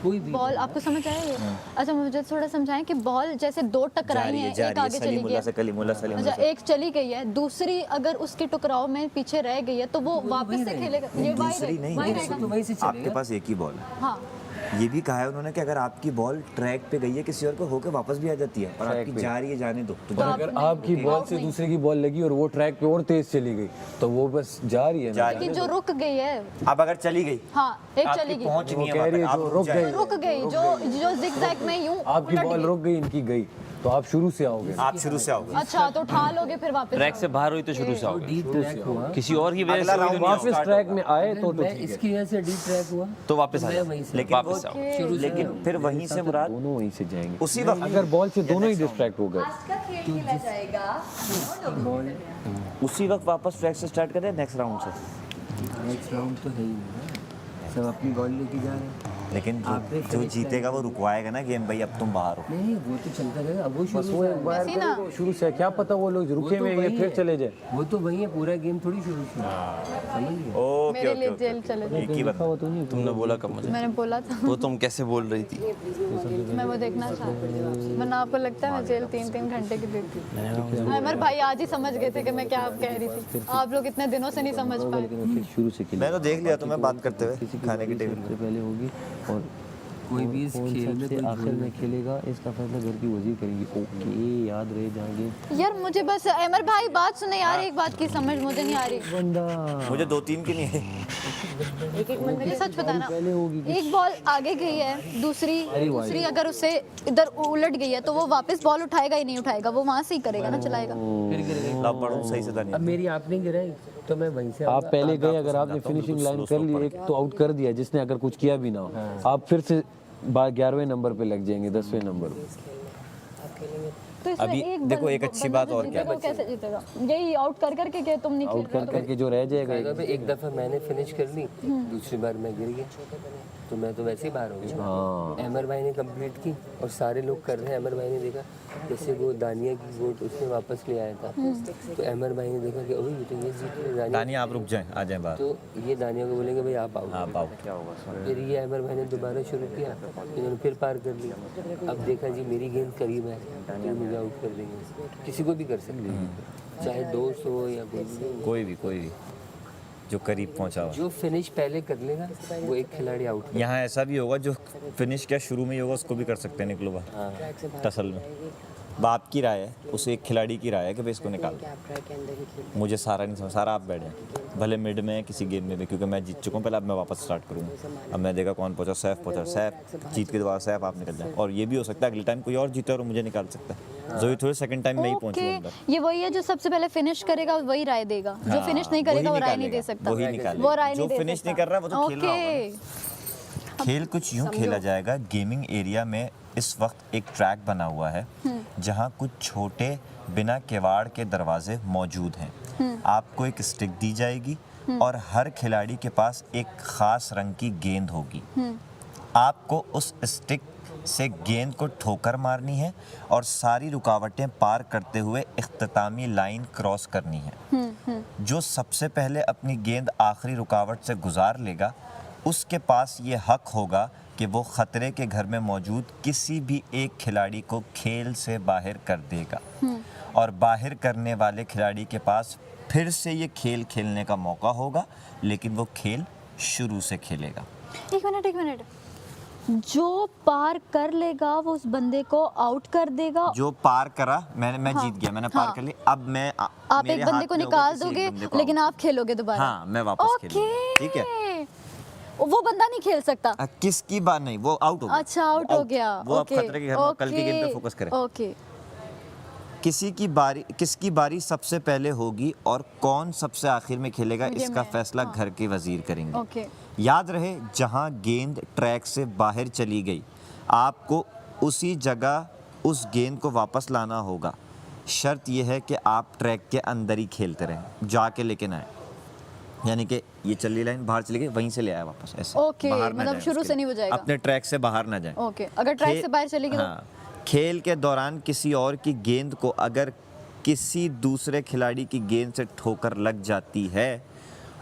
बॉल आपको समझ आया? अच्छा मुझे थोड़ा समझाएं कि बॉल जैसे दो टकराई हैं, एक आगे चली गई है, अच्छा एक चली गई है, दूसरी अगर उसके टकराव में पीछे रह गई है तो वो वापस से खेलेगा? ये आपके पास एक ही बॉल है। हाँ, ये भी कहा है उन्होंने कि अगर आपकी बॉल ट्रैक पे गई है किसी और को होकर वापस भी आ जाती है और आपकी जा रही है जाने दो, तो अगर आपकी बॉल से दूसरे की बॉल लगी और वो ट्रैक पे और तेज चली गई तो वो बस जा रही है ना, लेकिन जो रुक गई है, अब अगर चली गई, हाँ एक चली गई, पहुंच नहीं है, कह रही है जो रुक गई, जो जिगजैग में यूं आपकी बॉल रुक गई, इनकी गई, तो आप शुरू से आओगे, आप शुरू से आओगे। अच्छा तो उठा लोगे फिर वापस ट्रैक से बाहर हुई तो शुरू से आओगे, किसी और की वजह से वापस ट्रैक में आए तो इसकी वजह से डी ट्रैक हुआ तो वापस आ लेकिन वापस आओ, लेकिन फिर वहीं से मुराद दोनों वहीं से जाएंगे उसी वक्त, अगर बॉल से दोनों ही डिस्ट्रैक्ट हो गए, उसी वक्त वापस ट्रैक से स्टार्ट करें नेक्स्ट राउंड से। नेक्स्ट राउंड तो है ही नहीं, सब अपनी बॉल लेके जा रहे हैं, लेकिन जो जीतेगा वो रुकवाएगा ना गेम, भाई अब तुम बाहर हो। नहीं वो तो चलता रहेगा, अब वो शुरू से क्या पता वो लोग रुके हुए हैं फिर चले जाए, वो तो वही है, पूरा गेम थोड़ी शुरू से समझ गए। ओके मेरे लिए जेल चले जाए। एक ही बंदा, तुमने बोला कब मुझे? मैंने बोला था वो तुम कैसे बोल रही थी? मैं वो देखना चाहती थी, वरना आपको लगता है मैं जेल 3-3 घंटे की देती। अमर भाई आज ही समझ गए थे कि मैं क्या कह रही थी, आप लोग इतने दिनों से नहीं समझ पाए। फिर शुरू से मैं तो देख लिया तुम्हें बात करते हुए खाने के टेबल से पहले होगी, और कोई भी इस खेल में कोई आखिर में खेलेगा इसका फैसला घर की वजीर करेंगी। ओके याद रहे जाएंगे यार मुझे बस अमर भाई बात सुने यार, एक बात की समझ मुझे नहीं आ रही, बंदा मुझे 2-3 की नहीं है, मुझे सच बताना, एक बॉल आगे गई है, दूसरी अगर उससे इधर उलट गई है तो वो वापस बॉल उठाएगा ही नहीं उठाएगा, वो वहाँ से ही करेगा ना, चलाएगा। लब पढ़ो सही से था। अब मेरी आपने गिराई तो मैं वहीं से, आप पहले गए, अगर आपने फिनिशिंग लाइन कर ली, एक तो आउट कर दिया जिसने अगर कुछ किया भी ना हो, आप फिर से 11वें नंबर पे लग जाएंगे, 10वें नंबर तो अभी देखो एक अच्छी बात और क्या, कैसे जीतेगा? यही आउट कर करके कि तुम नहीं खेल आउट कर करके जो रह जाएगा, एक दफा मैंने फिनिश कर ली, दूसरी बार मैं गिर गया, तो मैं तो वैसे ही बाहर हो गया। हाँ अमर भाई ने कंप्लीट की और सारे लोग कर रहे हैं, अमर भाई ने देखा जैसे वो दानिया की वोट उसने वापस ले आया था, तो अमर भाई ने देखा कि अभी ये तो ये जीत रहे, दानिया आप रुक जाएं, आ जाएं बाहर, तो ये दानिया को बोलेंगे भाई आप आओ, आप आओ, क्या होगा। फिर ये अमर भाई ने दोबारा शुरू किया, इन्होंने फिर पार कर लिया, अब देखा जी मेरी गेंद करीब है तो मुझे आउट कर देंगे, किसी को भी कर सकते हैं, चाहे दोस्त हो या कोई भी जो करीब पहुंचा हो, जो फिनिश पहले कर लेगा वो एक खिलाड़ी आउट। यहाँ ऐसा भी होगा जो फिनिश क्या शुरू में ही होगा उसको भी कर सकते हैं निकलो बाहर, टसल में। बाप की राय है, उस एक खिलाड़ी की राय है कि भाई इसको निकाल, मुझे सारा नहीं समझ, सारा आप बैठ जाए, भले मिड में किसी गेम में भी, क्योंकि मैं जीत चुका हूँ पहले, अब मैं वापस स्टार्ट करूँगा, अब मैं देखा कौन पहुँचा, सैफ पहुँचा, सैफ जीत के दोबारा सैफ आप निकल जाए, और ये भी हो सकता है अगले टाइम कोई और जीते और मुझे निकाल सकता है, जो थोड़े सेकंड टाइम में ही पहुँचूँ अंदर। ये वही है जो सबसे पहले फिनिश करेगा वही राय देगा, जो फिनिश नहीं करेगा वो राय नहीं दे सकता, वही निकालेगा, वो राय नहीं जो दे फिनिश नहीं कर रहा वो तो खेल रहा होगा। खेल कुछ यूं खेला जाएगा। गेमिंग एरिया में इस वक्त एक ट्रैक बना हुआ है जहां कुछ छोटे बिना किवाड़ के दरवाजे मौजूद हैं। आपको एक स्टिक दी जाएगी और हर खिलाड़ी के पास एक खास रंग की गेंद होगी। आपको उस स्टिक से गेंद को ठोकर मारनी है और सारी रुकावटें पार करते हुए इख्तितामी लाइन क्रॉस करनी है। जो सबसे पहले अपनी गेंद आखिरी रुकावट से गुजार लेगा उसके पास ये हक होगा कि वो खतरे के घर में मौजूद किसी भी एक खिलाड़ी को खेल से बाहर कर देगा और बाहर करने वाले खिलाड़ी के पास फिर से ये खेल खेलने का मौका होगा, लेकिन वो खेल शुरू से खेलेगा। एक मिनट, जो पार कर लेगा वो उस बंदे को आउट कर देगा। जो पार करा मैं जीत गया, मैंने पार कर लिया। अब मैं आप एक बंदे को निकाल दोगे लेकिन आप खेलोगे दोबारा। हाँ, मैं वापस खेलूंगा। ठीक है, वो बंदा नहीं खेल सकता। किसकी बात नहीं, वो आउट हो गया। अच्छा, आउट हो गया। वो अब खतरे के घर में कल की गेम पे फोकस करें। ओके। किसकी बारी सबसे पहले होगी और कौन सबसे आखिर में खेलेगा, इसका फैसला घर के वजीर करेंगे। ओके। याद रहे, जहां गेंद ट्रैक से बाहर चली गई आपको उसी जगह उस गेंद को वापस लाना होगा। शर्त यह है कि आप ट्रैक के अंदर ही खेलते रहें, जाके लेके ना आए। यानी कि ये चली लाइन बाहर चली गई, वहीं से ले आया वापस, ऐसे। ओके, मतलब शुरू से नहीं हो जाएगा। अपने ट्रैक से बाहर ना जाए। ओके, अगर ट्रैक से बाहर चली गई हाँ, खेल के दौरान किसी और की गेंद को अगर किसी दूसरे खिलाड़ी की गेंद से ठोकर लग जाती है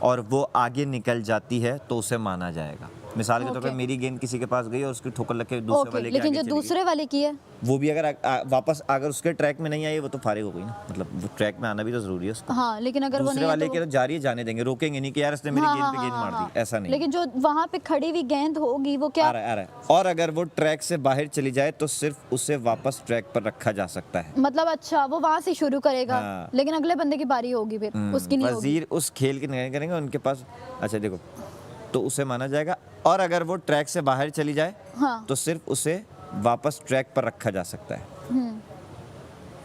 और वो आगे निकल जाती है तो उसे माना जाएगा। मिसाल के तौर पे मेरी गेंद किसी के पास गई और उसकी ठोकर लग के दूसरे वाले के लेकिन आगे जो दूसरे वाले की है वो भी अगर वापस अगर उसके ट्रैक में नहीं आई वो तो फारिग हो गई ना। मतलब वो ट्रैक में आना भी तो जरूरी है उसको। हाँ, लेकिन अगर वो दूसरे नहीं वाले के तो जारी है, जाने देंगे, रोकेंगे नहीं कि यार इसने मेरी गेंद पे गेंद मार दी, ऐसा नहीं। लेकिन जो वहाँ पे खड़ी हुई गेंद होगी वो क्या आ रहा है। और अगर वो ट्रैक से बाहर चली जाए तो सिर्फ उसे वापस ट्रैक पर रखा जा सकता है। मतलब अच्छा, वो वहाँ से शुरू करेगा। लेकिन अगले बंदे की बारी होगी, फिर उसकी नहीं होगी। वजीर उस खेल की निगरानी करेंगे, उनके पास अच्छा देखो तो उसे माना जाएगा। और अगर वो ट्रैक से बाहर चली जाए तो सिर्फ उसे वापस ट्रैक पर रखा जा सकता है।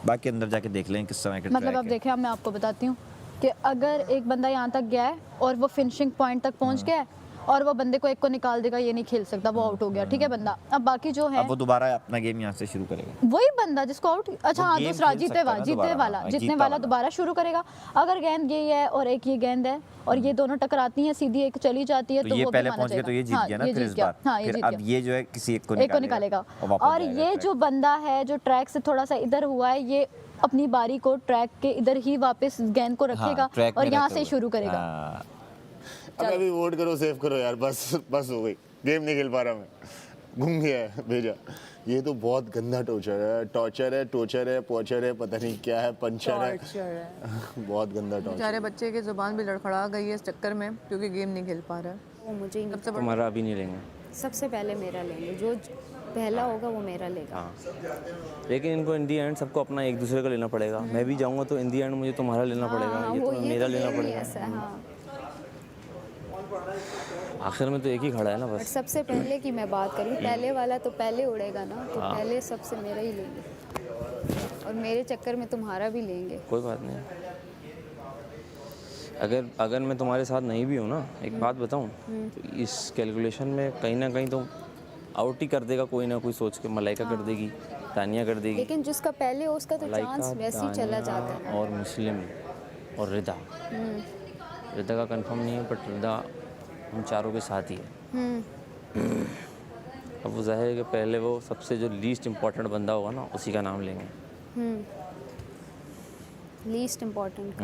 बाकी अंदर जाके देख लें किस समय का मतलब अब देखिए, मैं आपको बताती हूँ कि अगर एक बंदा यहाँ तक गया है और वो फिनिशिंग पॉइंट तक पहुँच गया है और वो बंदे को एक को निकाल देगा, ये नहीं खेल सकता, वो आउट हो गया। ठीक है बंदा। अब बाकी जो है अब वो दोबारा अपना गेम यहाँ से शुरू करेगा। वही बंदा जिसको आउट, अच्छा हाँ, दूसरा जीतने वाला दोबारा शुरू करेगा। अगर गेंद ये है और एक ये गेंद है और ये दोनों टकराती हैं, सीधी एक चली जाती है तो ये वो पहले पहुंच गया तो ये जीत गया ना। फिर इस बार फिर अब ये जो है किसी एक को निकालेगा। और ये जो बंदा है जो ट्रैक से थोड़ा सा इधर हुआ है, ये अपनी बारी को ट्रैक के इधर ही वापस गेंद को रखेगा और यहाँ से शुरू करेगा। अभी वोट करो, सेव करो यार, बस हो गई, गेम नहीं खेल पा रहा मैं, घूम गया है भेजा। ये तो बहुत गंदा टॉर्चर है, पोचर है, पता नहीं क्या है, पंचर है। बहुत गंदा टॉर्चर। बेचारे बच्चे की जुबान भी लड़खड़ा गई है इस चक्कर में क्योंकि गेम नहीं खेल पा रहा है। वो मुझे तुम्हारा अभी नहीं लेंगे, सबसे पहले मेरा लेंगे, जो पहला होगा वो मेरा लेगा। हाँ, लेकिन इनको इन दी एंड सबको अपना एक दूसरे का लेना पड़ेगा। मैं भी जाऊँगा तो इन दी एंड मुझे तुम्हारा लेना पड़ेगा, ये तो मेरा लेना पड़ेगा। आखिर में तो एक ही खड़ा है ना बस। सबसे पहले की मैं बात करूँ, पहले वाला तो पहले उड़ेगा ना, तो पहले सबसे मेरा ही लेंगे और मेरे चक्कर में तुम्हारा भी लेंगे। कोई बात नहीं। अगर मैं तुम्हारे साथ नहीं भी हूँ ना, एक बात बताऊँ, तो इस कैलकुलेशन में कहीं ना कहीं तो आउट ही कर देगा कोई ना कोई, सोच के मलाइका कर देगी, तानिया कर देगी। लेकिन जिसका पहले हो उसका तो चांस वैसे ही चला जाता है। और मुस्लिम और रिदा का कंफर्म नहीं है, बट रिदा हम चारों के साथ ही है। अब वो जाहिर है कि पहले वो सबसे जो लीस्ट इम्पोर्टेंट बंदा होगा ना, उसी का नाम लेंगे। Least important.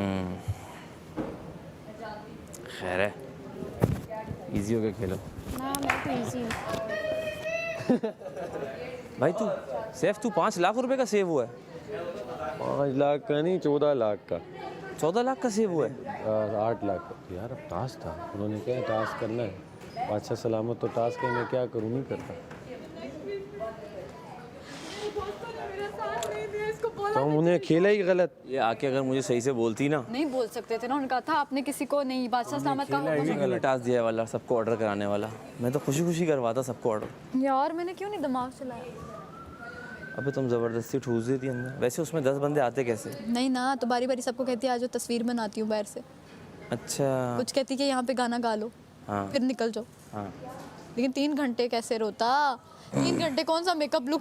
खैर है, इजी हो के खेलो। हाँ, मैं तो इजी हूँ। भाई तू 5 लाख रुपए का सेव हुआ है। 5 लाख का नहीं, 14 लाख का। 14 लाख का सेव हुआ है। 8 लाख यार। अब टास्क था, उन्होंने कहा टास्क करना है, अच्छा सलामत तो टास्क है, मैं क्या करूँ, नहीं करता। तो उन्हें खेला ही गलत। ये आके अगर मुझे सही से बोलती ना, नहीं बोल सकते थे ना, उनका था आपने किसी को नहीं, बादशाह सलामत का टास्क दिया वाला, सबको ऑर्डर कराने वाला, मैं तो खुशी खुशी करवाता सबको ऑर्डर। यार मैंने क्यों नहीं दिमाग चलाया। अबे तुम जबरदस्ती ठूस देती अंदर। वैसे उसमें 10 बंदे आते कैसे? नहीं ना, तो बारी बारी सबको कहती है आज तस्वीर बनाती हूँ बाहर से। अच्छा, कुछ कहती कि यहाँ पे गाना गा लो, फिर निकल जाओ। लेकिन 3 घंटे कैसे रोता? 3 घंटे कौन सा मेकअप लुक